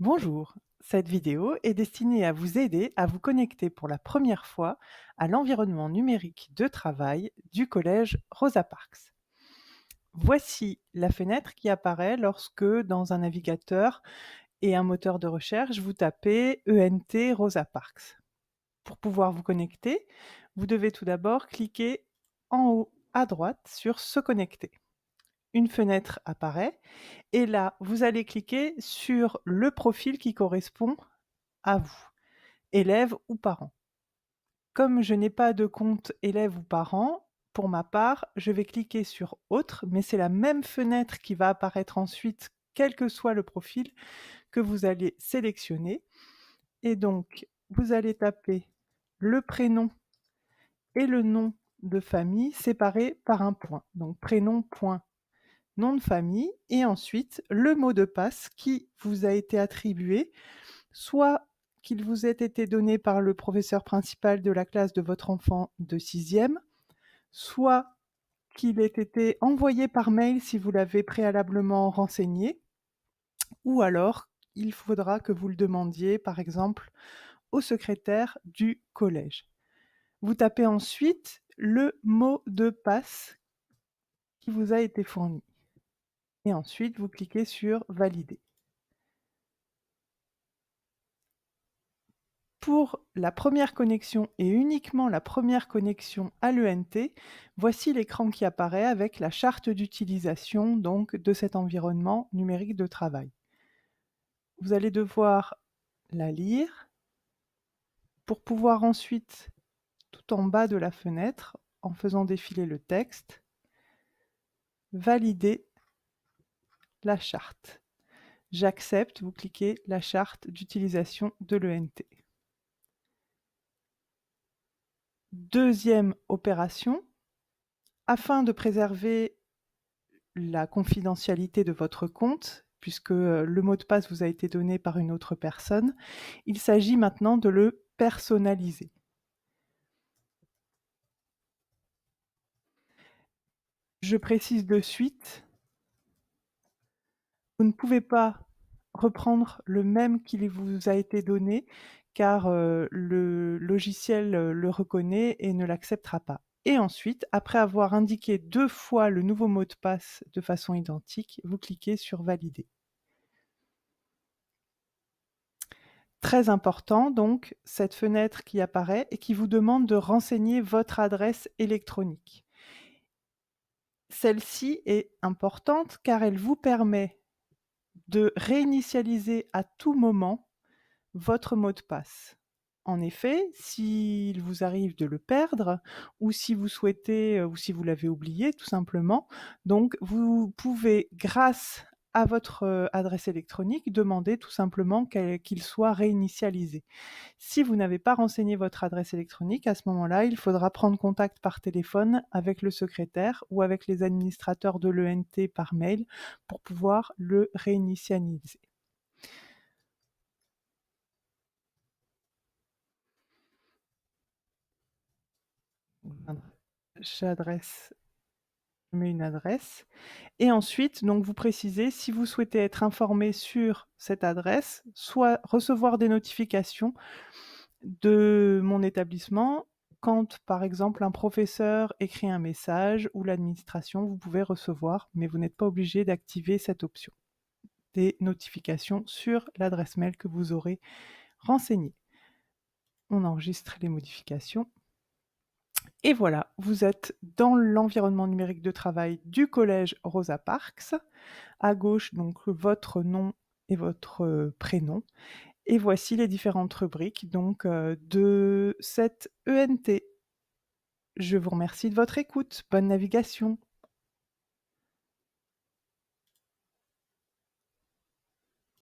Bonjour, cette vidéo est destinée à vous aider à vous connecter pour la première fois à l'environnement numérique de travail du collège Rosa Parks. Voici la fenêtre qui apparaît lorsque dans un navigateur et un moteur de recherche, vous tapez ENT Rosa Parks. Pour pouvoir vous connecter, vous devez tout d'abord cliquer en haut à droite sur Se connecter. Une fenêtre apparaît et là, vous allez cliquer sur le profil qui correspond à vous, élève ou parent. Comme je n'ai pas de compte élève ou parent, pour ma part, je vais cliquer sur Autre, mais c'est la même fenêtre qui va apparaître ensuite, quel que soit le profil que vous allez sélectionner. Et donc, vous allez taper le prénom et le nom de famille séparés par un point. Donc prénom, point, nom de famille, et ensuite le mot de passe qui vous a été attribué, soit qu'il vous ait été donné par le professeur principal de la classe de votre enfant de 6e, soit qu'il ait été envoyé par mail si vous l'avez préalablement renseigné, ou alors il faudra que vous le demandiez, par exemple, au secrétaire du collège. Vous tapez ensuite le mot de passe qui vous a été fourni. Et ensuite, vous cliquez sur Valider. Pour la première connexion et uniquement la première connexion à l'ENT, voici l'écran qui apparaît avec la charte d'utilisation donc de cet environnement numérique de travail. Vous allez devoir la lire pour pouvoir ensuite, tout en bas de la fenêtre, en faisant défiler le texte, valider la charte. J'accepte, vous cliquez la charte d'utilisation de l'ENT. Deuxième opération, afin de préserver la confidentialité de votre compte, puisque le mot de passe vous a été donné par une autre personne, il s'agit maintenant de le personnaliser. Je précise de suite, vous ne pouvez pas reprendre le même qui vous a été donné, car le logiciel le reconnaît et ne l'acceptera pas. Et ensuite, après avoir indiqué 2 fois le nouveau mot de passe de façon identique, vous cliquez sur Valider. Très important donc, cette fenêtre qui apparaît et qui vous demande de renseigner votre adresse électronique. Celle-ci est importante car elle vous permet de réinitialiser à tout moment votre mot de passe. En effet, s'il vous arrive de le perdre ou si vous souhaitez, ou si vous l'avez oublié tout simplement, donc vous pouvez, grâce à votre, adresse électronique, demander tout simplement qu'il soit réinitialisé. Si vous n'avez pas renseigné votre adresse électronique, à ce moment-là, il faudra prendre contact par téléphone avec le secrétaire ou avec les administrateurs de l'ENT par mail pour pouvoir le réinitialiser. J'adresse Je mets une adresse et ensuite, donc vous précisez si vous souhaitez être informé sur cette adresse, soit recevoir des notifications de mon établissement. Quand, par exemple, un professeur écrit un message ou l'administration, vous pouvez recevoir, mais vous n'êtes pas obligé d'activer cette option, des notifications sur l'adresse mail que vous aurez renseignée. On enregistre les modifications. Et voilà, vous êtes dans l'environnement numérique de travail du collège Rosa Parks. À gauche, donc votre nom et votre prénom. Et voici les différentes rubriques donc de cette ENT. Je vous remercie de votre écoute. Bonne navigation.